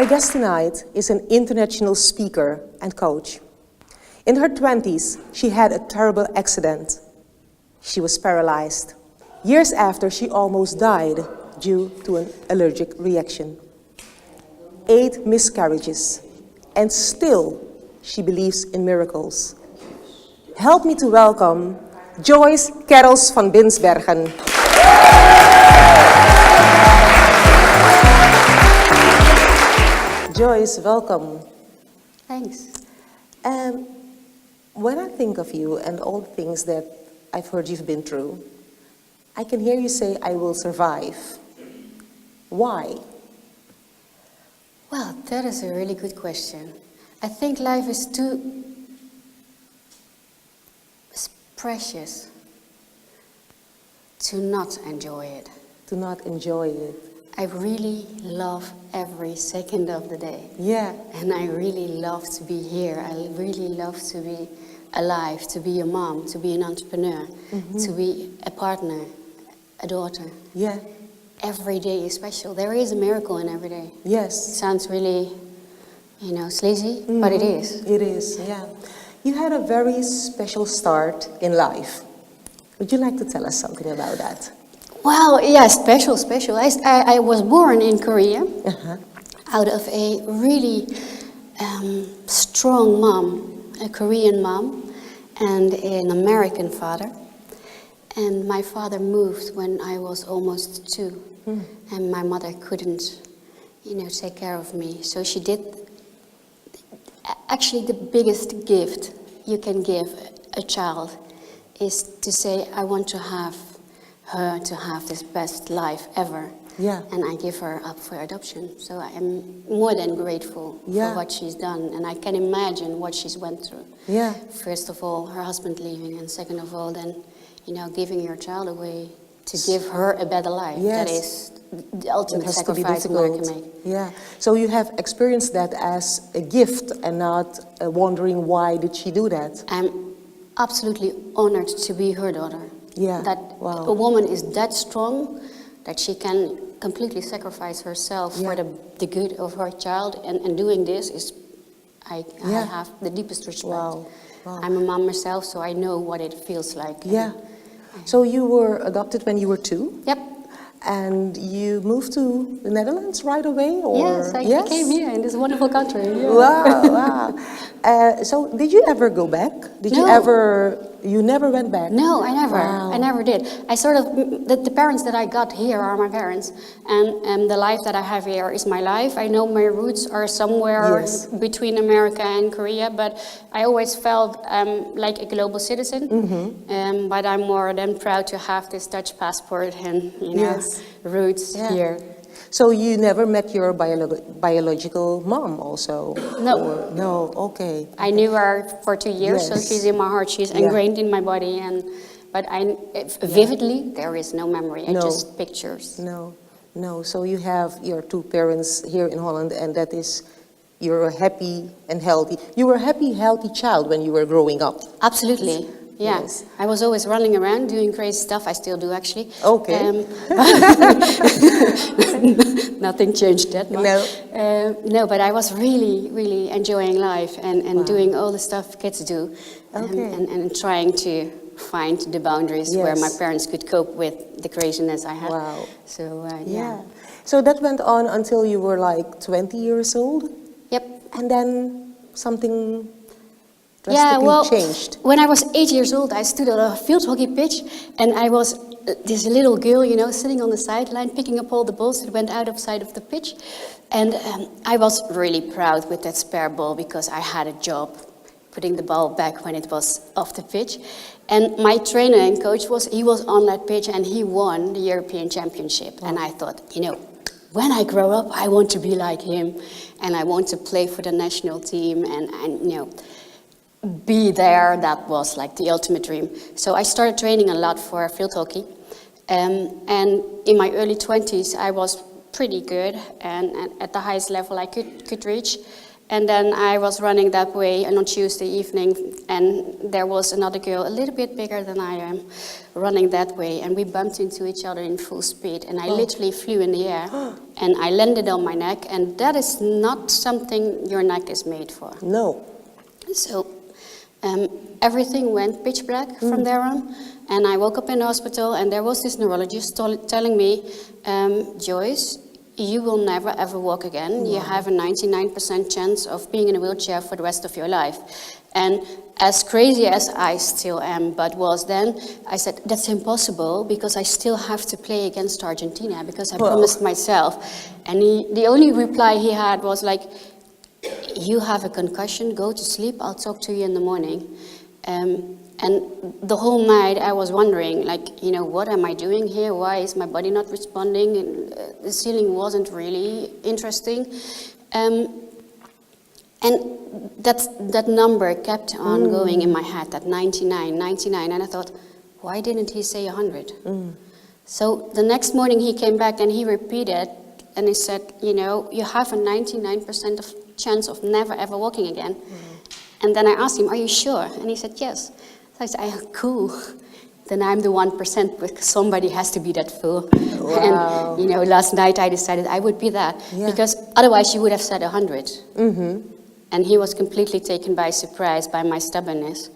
My guest tonight is an international speaker and coach. In her 20s, she had a terrible accident. She was paralyzed. Years after, she almost died due to an allergic reaction. 8 miscarriages, and still she believes in miracles. Help me to welcome Joyce Carols van Binsbergen. Joyce, welcome. Thanks. When I think of you and all the things that I've heard you've been through, I can hear you say, I will survive. Why? Well, that is a really good question. I think life is too precious to not enjoy it. To not enjoy it. I really love every second of the day. Yeah. And I really love to be here. I really love to be alive, to be a mom, to be an entrepreneur, to be a partner, a daughter. Yeah. Every day is special. There is a miracle in every day. Yes. Sounds really, sleazy, but it is. It is, yeah. You had a very special start in life. Would you like to tell us something about that? Well, yeah, special. I was born in Korea out of a really strong mom, a Korean mom, and an American father. And my father moved when I was almost 2, and my mother couldn't, take care of me. So she did. Actually, the biggest gift you can give a child is to say, I want to have her to have this best life ever. Yeah. And I give her up for adoption. So I am more than grateful for what she's done. And I can imagine what she's went through. Yeah. First of all, her husband leaving. And second of all, then, giving your child away to give her a better life. Yes. That is the ultimate sacrifice a mother can make. Yeah. So you have experienced that as a gift and not wondering why did she do that? I'm absolutely honored to be her daughter. Yeah. That a woman is that strong that she can completely sacrifice herself for the good of her child. And doing this is, I have the deepest respect. Wow. I'm a mom myself, so I know what it feels like. Yeah. So you were adopted when you were 2? Yep. And you moved to the Netherlands right away? Or? Yes, I came here in this wonderful country. Yeah. Wow. So did you ever go back? You never went back? No, I never. Wow. I never did. I the parents that I got here are my parents. And the life that I have here is my life. I know my roots are somewhere between America and Korea, but I always felt like a global citizen. But I'm more than proud to have this Dutch passport and, roots here. So you never met your biological mom also? No. No, okay. I knew her for 2 years, so she's in my heart. She's ingrained in my body. But vividly, there is no memory, just pictures. No. So you have your 2 parents here in Holland, and that is, you're happy and healthy. You were a happy, healthy child when you were growing up. Absolutely. Yeah, yes. I was always running around doing crazy stuff. I still do, actually. Okay. Nothing changed that much. No. No, but I was really, really enjoying life and doing all the stuff kids do. And trying to find the boundaries where my parents could cope with the craziness I had. Wow. So, So that went on until you were like 20 years old? Yep. And then something drastically changed. When I was 8 years old, I stood on a field hockey pitch, and I was this little girl, sitting on the sideline, picking up all the balls that went out of sight of the pitch. And I was really proud with that spare ball because I had a job putting the ball back when it was off the pitch. And my trainer and coach was on that pitch, and he won the European Championship. And I thought, when I grow up, I want to be like him, and I want to play for the national team, and be there. That was like the ultimate dream. So I started training a lot for field hockey. And in my early 20s, I was pretty good and at the highest level I could reach. And then I was running that way on Tuesday evening, and there was another girl a little bit bigger than I am running that way, and we bumped into each other in full speed, and I literally flew in the air, and I landed on my neck, and that is not something your neck is made for. No. So everything went pitch black from there on, and I woke up in the hospital, and there was this neurologist telling me, Joyce, you will never ever walk again. You have a 99% chance of being in a wheelchair for the rest of your life. And as crazy as I still am, but was then, I said, that's impossible because I still have to play against Argentina because I promised myself. And the only reply he had was like, you have a concussion, go to sleep, I'll talk to you in the morning. And the whole night I was wondering, like, you know, what am I doing here? Why is my body not responding? And the ceiling wasn't really interesting. And that number kept on going in my head, that 99, 99. And I thought, why didn't he say 100? So the next morning he came back and he repeated, and he said, you know, you have a 99% of chance of never ever walking again. And then I asked him, are you sure? And he said, yes. So I said, cool. Then I'm the 1% because somebody has to be that fool. Wow. And, you know, last night I decided I would be that. Because otherwise you would have said 100. And he was completely taken by surprise by my stubbornness.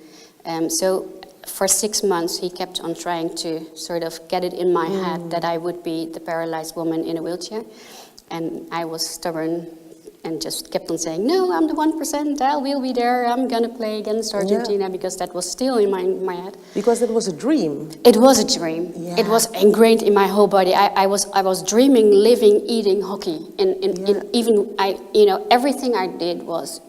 So for 6 months he kept on trying to sort of get it in my head that I would be the paralyzed woman in a wheelchair. And I was stubborn and just kept on saying, no, I'm the 1%, I will be there, I'm gonna play against Argentina, because that was still in my head. Because it was a dream. It was a dream. It was ingrained in my whole body. I was dreaming, living, eating hockey. You know, everything I did was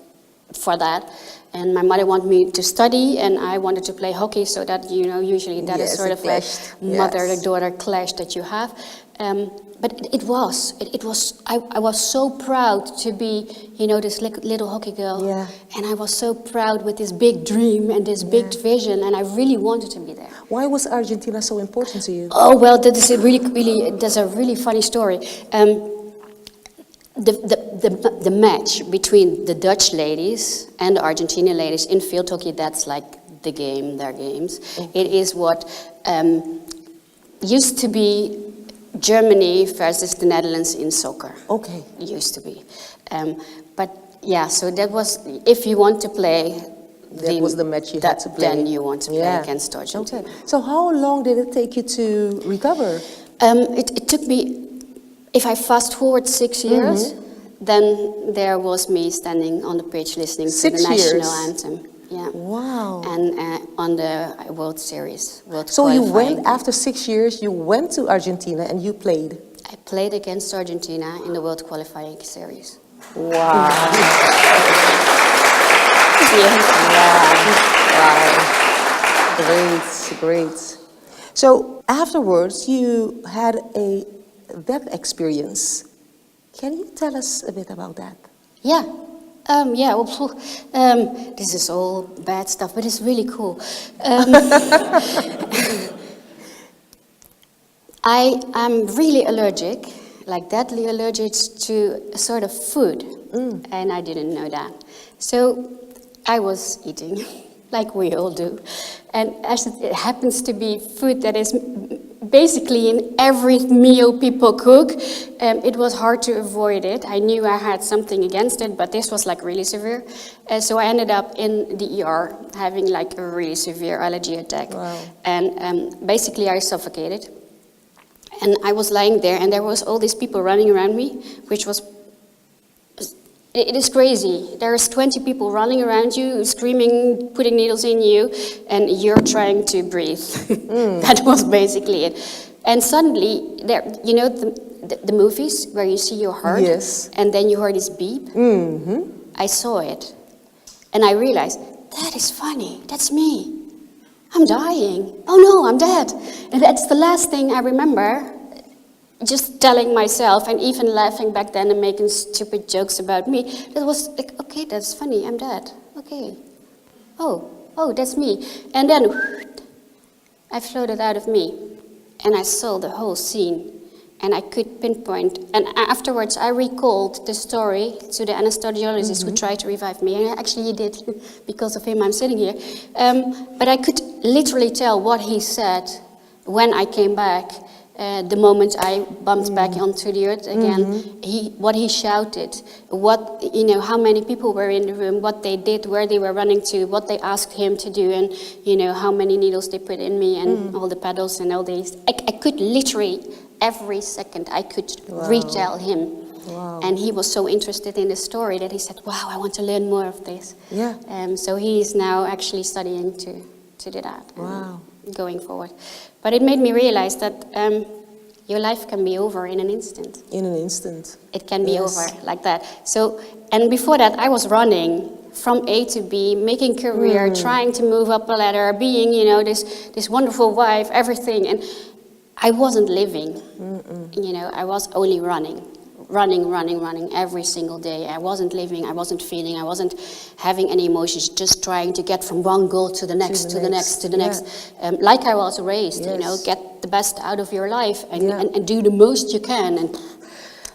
for that. And my mother wanted me to study, and I wanted to play hockey, so that, you know, usually that is sort of a mother-daughter clash that you have. But I was so proud to be, you know, this little hockey girl. And I was so proud with this big dream and this big vision, and I really wanted to be there. Why was Argentina so important to you? Oh, well, that's a really funny story. The match between the Dutch ladies and the Argentinian ladies in field hockey, that's like the game, their games. It is what used to be Germany versus the Netherlands in soccer. Okay. Used to be. But yeah, so that was, if you want to play, that was the match you had to play. Then you want to play against Argentina. Okay. So how long did it take you to recover? It took me, if I fast forward 6 years, then there was me standing on the pitch listening to the national anthem. Yeah. Wow. And on the World Series. So you went, after 6 years, you went to Argentina and you played? I played against Argentina in the World Qualifying Series. Wow. Wow. Great. So afterwards, you had a death experience. Can you tell us a bit about that? Yeah. This is all bad stuff, but it's really cool. I am really allergic, like deadly allergic to a sort of food, and I didn't know that. So I was eating, like we all do, and as it happens to be food that is basically in every meal people cook, it was hard to avoid it. I knew I had something against it, but this was like really severe. So I ended up in the ER having like a really severe allergy attack. Wow. And basically I suffocated. And I was lying there, and there was all these people running around me, which was, it is crazy. There's 20 people running around you, screaming, putting needles in you, and you're trying to breathe. That was basically it. And suddenly, there, you know the movies where you see your heart, and then you hear this beep? I saw it, and I realized, that is funny, that's me. I'm dying. Oh no, I'm dead. And that's the last thing I remember. Just telling myself, and even laughing back then and making stupid jokes about me. That was like, okay, that's funny, I'm dead. Okay. Oh, that's me. And then I floated out of me, and I saw the whole scene And I could pinpoint, and afterwards I recalled the story to the anesthesiologist who tried to revive me, and actually he did. Because of him I'm sitting here. But I could literally tell what he said when I came back, the moment I bumped back onto the earth again. What he shouted, how many people were in the room, what they did, where they were running to, what they asked him to do, and how many needles they put in me, and all the pedals and all these. I could literally, every second, I could retell him. Wow. And he was so interested in the story that he said, wow, I want to learn more of this. Yeah. So he is now actually studying to do that. Wow. Going forward. But it made me realize that your life can be over in an instant. In an instant. It can be over like that. So, and before that, I was running from A to B, making career, trying to move up a ladder, being, this wonderful wife, everything. And I wasn't living. I was only running every single day. I wasn't living, I wasn't feeling, I wasn't having any emotions, just trying to get from one goal to the next, to the next. Like I was raised, get the best out of your life and do the most you can. And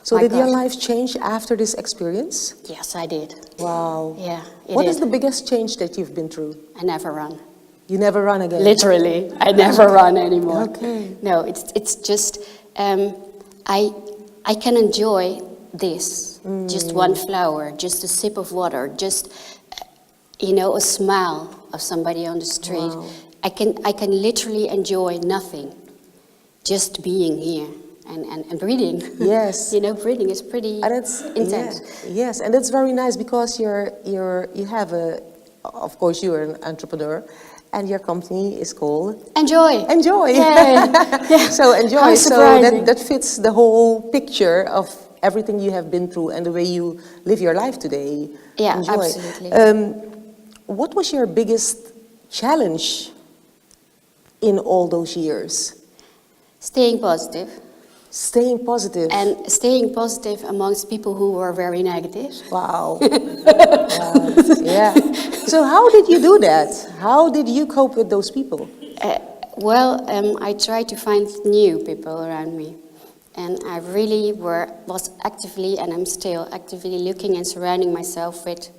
so did your life change after this experience? Yes, I did. Wow. Yeah, What is the biggest change that you've been through? I never run. You never run again? Literally, I never run anymore. Okay. No, it's just, I can enjoy this, just one flower, just a sip of water, just, a smile of somebody on the street. Wow. I can literally enjoy nothing, just being here and breathing. Yes. Breathing is pretty intense. Yeah. Yes, and that's very nice because you have of course you're an entrepreneur. And your company is called? Enjoy. Enjoy. Yeah. So enjoy. How So surprising. that fits the whole picture of everything you have been through and the way you live your life today. Yeah, Enjoy. absolutely. What was your biggest challenge in all those years? Staying positive. Staying positive. And staying positive amongst people who were very negative. Wow. Wow. Yeah. So how did you do that? How did you cope with those people? I tried to find new people around me. And I really was actively, and I'm still actively looking and surrounding myself with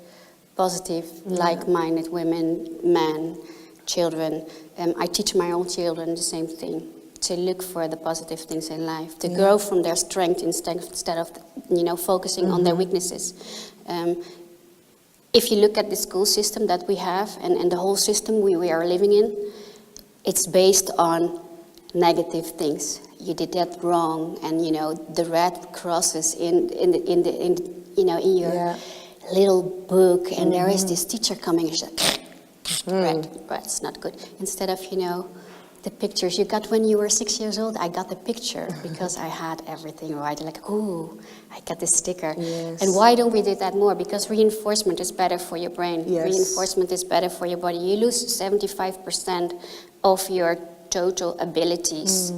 positive, like-minded women, men, children. I teach my own children the same thing. To look for the positive things in life, to grow from their strength instead of, focusing on their weaknesses. If you look at the school system that we have and the whole system we are living in, it's based on negative things. You did that wrong, and the red crosses in your little book, and there is this teacher coming and says, red, it's not good. Instead of the pictures you got when you were 6 years old, I got the picture because I had everything right. Like, ooh, I got this sticker. Yes. And why don't we do that more? Because reinforcement is better for your brain. Yes. Reinforcement is better for your body. You lose 75% of your total abilities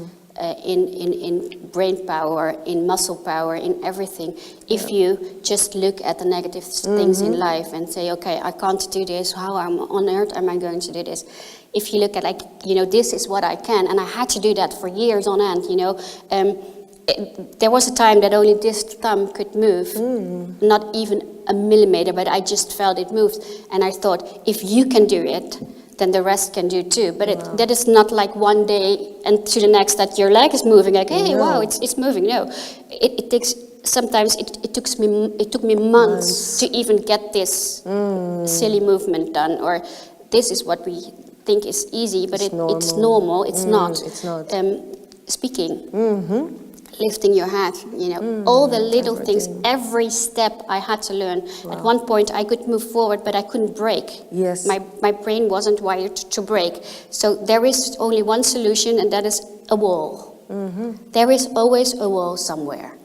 in brain power, in muscle power, in everything. If you just look at the negative things in life and say, okay, I can't do this. How on earth am I going to do this? If you look at this is what I can, and I had to do that for years on end, there was a time that only this thumb could move, not even a millimeter, but I just felt it moved. And I thought, if you can do it, then the rest can do too. But that is not like one day and to the next that your leg is moving, like, hey, wow, it's moving. No, it takes, sometimes it took me months to even get this silly movement done, or this is what we think is easy, but it's normal. It's not. It's not. Speaking, lifting your head, all the little things, every step I had to learn. Wow. At one point I could move forward, but I couldn't break. Yes. My brain wasn't wired to break. So there is only one solution, and that is a wall. There is always a wall somewhere.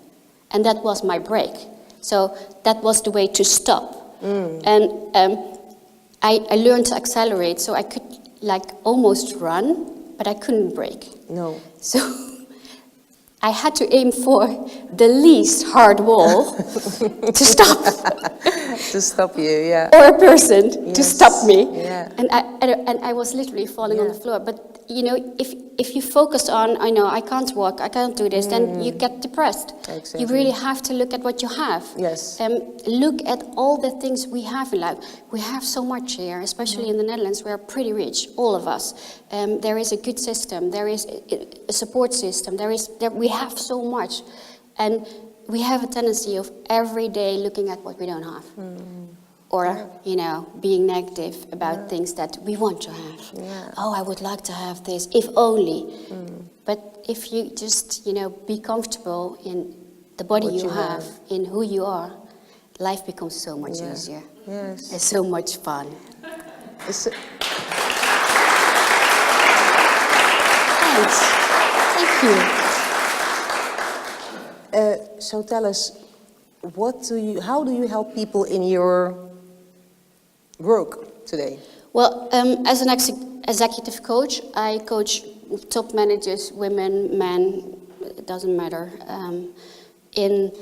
And that was my break. So that was the way to stop. And I learned to accelerate, so I could almost run, but I couldn't break. No. So I had to aim for the least hard wall to stop. To stop you, yeah. Or a person to stop me. Yeah. And I was literally falling on the floor. But if if you focus on, I know I can't walk, I can't do this, then you get depressed. Exactly. You really have to look at what you have. Yes. Look at all the things we have in life. We have so much here, especially in the Netherlands. We are pretty rich, all of us. There is a good system. There is a support system. We have so much, and we have a tendency of every day looking at what we don't have. Or, being negative about things that we want to have. Yeah. Oh, I would like to have this, if only. But if you just, be comfortable in the body What you you have, have. in who you are, life becomes so much easier. Yes. It's so much fun. Thanks. Thank you. So tell us, how do you help people in your work today? Well, as an executive coach, I coach top managers, women, men, it doesn't matter, in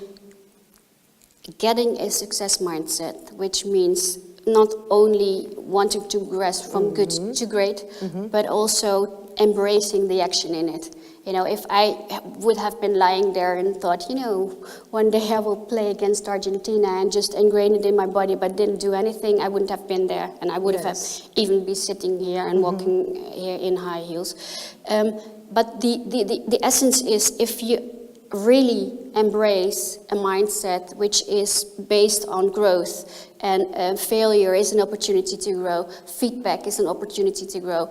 getting a success mindset, which means not only wanting to progress from good to great, but also embracing the action in it. If I would have been lying there and thought, one day I will play against Argentina and just ingrain it in my body but didn't do anything, I wouldn't have been there. And I would have even be sitting here and walking here in high heels. But the essence is, if you really embrace a mindset which is based on growth, and failure is an opportunity to grow, feedback is an opportunity to grow,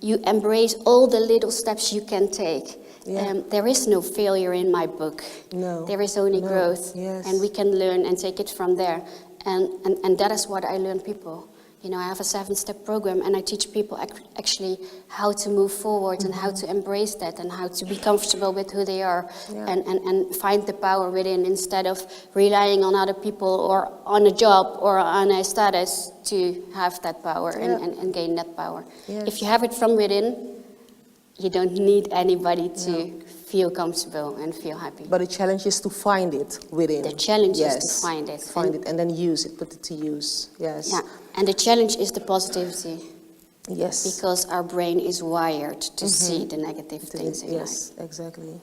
you embrace all the little steps you can take. There is no failure in my book. No. There is only growth. Yes. And we can learn and take it from there. And that is what I learn people. I have a 7-step program, and I teach people actually how to move forward and how to embrace that and how to be comfortable with who they are and find the power within, instead of relying on other people or on a job or on a status to have that power and gain that power. Yes. If you have it from within, you don't need anybody to feel comfortable and feel happy. But the challenge is to find it within. The challenge is to find it. Find it and then use it, put it to use. Yes. Yeah, and the challenge is the positivity. Yes. Because our brain is wired to see the negative things in life. Yes, exactly.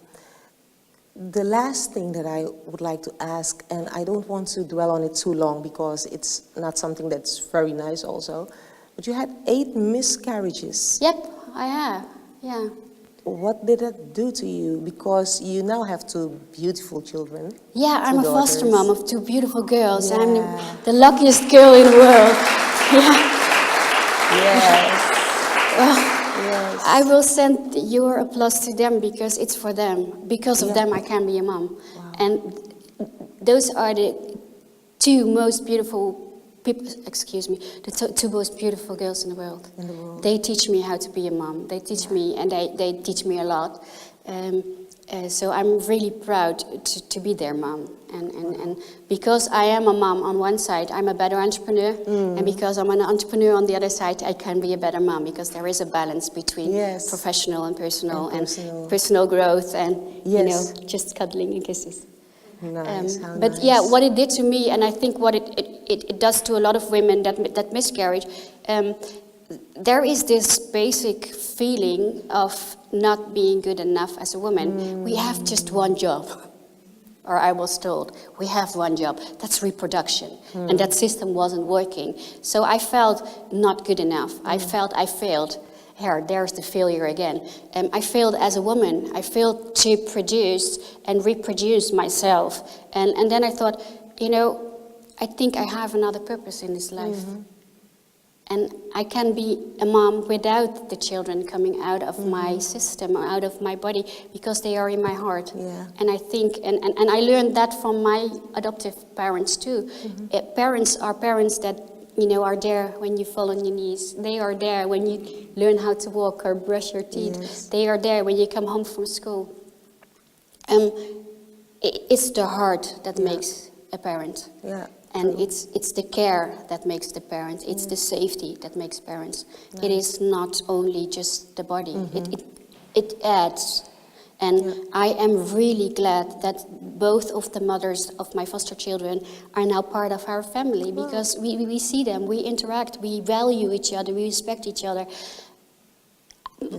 The last thing that I would like to ask, and I don't want to dwell on it too long because it's not something that's very nice also, but you had 8 miscarriages. Yep, I have, yeah. What did that do to you? Because you now have 2 beautiful children. Yeah, I'm a daughters. foster mom of 2 beautiful girls. Yeah. I'm the luckiest girl in the world. Yeah. Yes. Well, Yes. I will send your applause to them because it's for them. Because of them, I can be a mom. Wow. And those are the 2 most beautiful people, the 2 most beautiful girls in the world. They teach me how to be a mom. They teach me, and they teach me a lot. So I'm really proud to be their mom. And because I am a mom on one side, I'm a better entrepreneur. And because I'm an entrepreneur on the other side, I can be a better mom, because there is a balance between professional and personal, and personal growth, and just cuddling and kisses. Nice. But yeah, what it did to me, and I think what it does to a lot of women that miscarriage, there is this basic feeling of not being good enough as a woman. We have just one job, or I was told, we have one job, that's reproduction, and that system wasn't working. So I felt not good enough. I felt I failed. There's the failure again. I failed as a woman. I failed to produce and reproduce myself. And then I thought, I think I have another purpose in this life. And I can be a mom without the children coming out of my system or out of my body, because they are in my heart. Yeah. And I think, and I learned that from my adoptive parents too. Parents are parents that are there when you fall on your knees. They are there when you learn how to walk or brush your teeth. Yes. They are there when you come home from school. It's the heart that makes a parent. Yeah. And it's the care that makes the parent. It's the safety that makes parents. It is not only just the body. It adds. And I am really glad that both of the mothers of my foster children are now part of our family, because we see them, we interact, we value each other, we respect each other.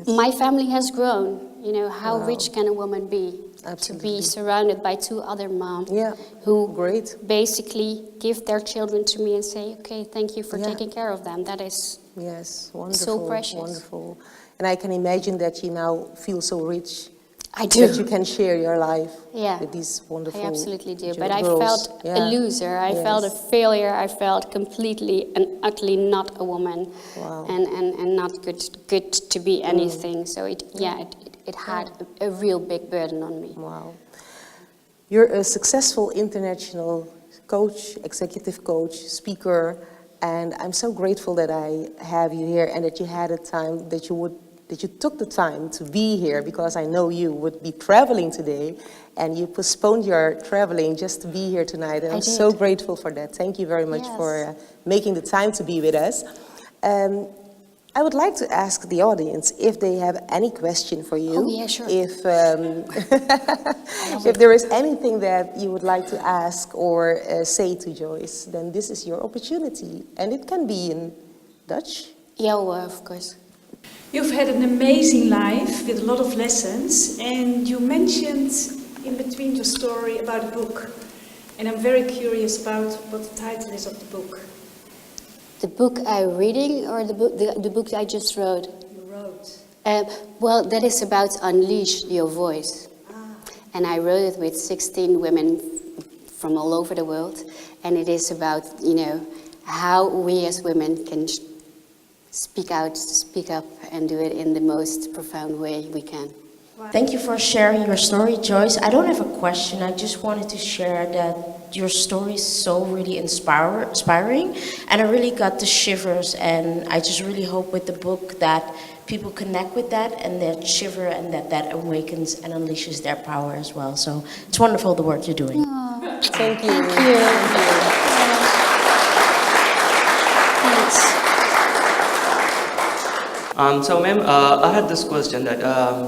My family has grown. You know, how Wow. rich can a woman be? Absolutely. To be surrounded by 2 other moms Yeah, who great. basically give their children to me and say, okay, thank you for Yeah. taking care of them. That is Yes, wonderful, precious. wonderful. And I can imagine that you now feel so rich I do. that you can share your life Yeah, with these wonderful I absolutely do. girls. But I felt a Yeah. loser. I felt a Yes. failure. I felt completely and utterly not a woman, Wow. and not good to be anything. So it had a real big burden on me. Wow. You're a successful international coach, executive coach, speaker, and I'm so grateful that I have you here and that you had a time that you took the time to be here, because I know you would be traveling today and you postponed your traveling just to be here tonight, and I'm so grateful for that. Thank you very much for making the time to be with us. I would like to ask the audience if they have any question for you. Oh, yeah, sure. If if there is anything that you would like to ask or say to Joyce, then this is your opportunity, and it can be in Dutch. Yeah, well, of course. You've had an amazing life with a lot of lessons, and you mentioned in between your story about a book. And I'm very curious about what the title is of the book. The book I'm reading, or the book I just wrote? You wrote. Well, that is about unleash your voice. And I wrote it with 16 women from all over the world. And it is about, you know, how we as women can speak out, speak up, and do it in the most profound way we can. Thank you for sharing your story, Joyce. I don't have a question. I just wanted to share that your story is so really inspiring, and I really got the shivers, and I just really hope with the book that people connect with that and that shiver, and that awakens and unleashes their power as well. So it's wonderful the work you're doing. Thank you. Thank you. Thanks. So ma'am, I had this question that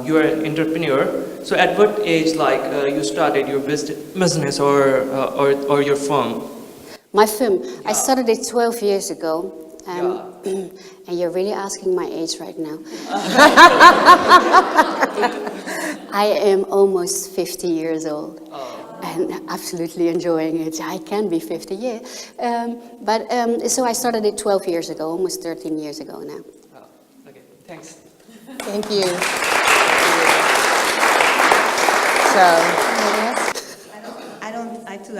you are an entrepreneur. So at what age, like, you started your business or your firm? My film, I started it 12 years ago. And you're really asking my age right now. I am almost 50 years old. And absolutely enjoying it. I can be 50, yeah. So I started it 12 years ago, almost 13 years ago now. Okay, thanks. Thank you. So,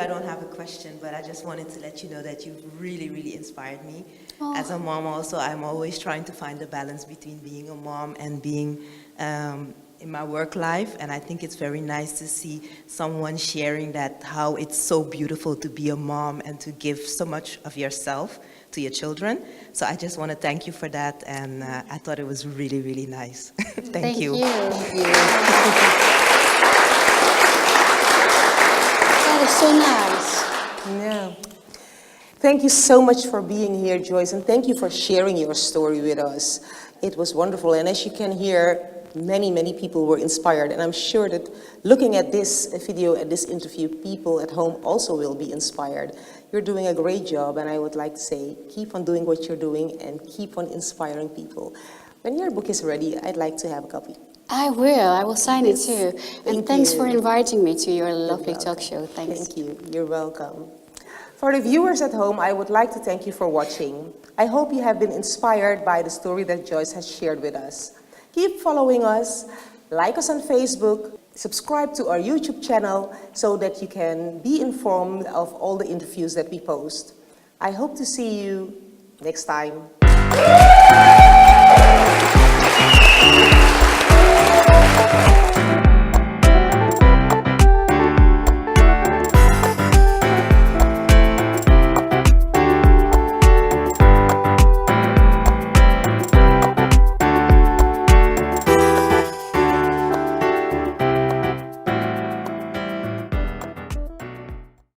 I don't have a question, but I just wanted to let you know that you've really, really inspired me. As a mom also, I'm always trying to find the balance between being a mom and being in my work life, and I think it's very nice to see someone sharing that, how it's so beautiful to be a mom and to give so much of yourself to your children. So I just want to thank you for that, and I thought it was really, really nice. Thank you. Thank you. That is so nice. yeah. Thank you so much for being here, Joyce, and thank you for sharing your story with us. It was wonderful, and as you can hear, many, many people were inspired, and I'm sure that looking at this video, at this interview, people at home also will be inspired. You're doing a great job, and I would like to say, keep on doing what you're doing and keep on inspiring people. When your book is ready, I'd like to have a copy. I will sign it too. And thanks you. for inviting me to your lovely talk show. Thanks. Thank you. You're welcome. For the viewers at home, I would like to thank you for watching. I hope you have been inspired by the story that Joyce has shared with us. Keep following us, like us on Facebook, subscribe to our YouTube channel so that you can be informed of all the interviews that we post. I hope to see you next time.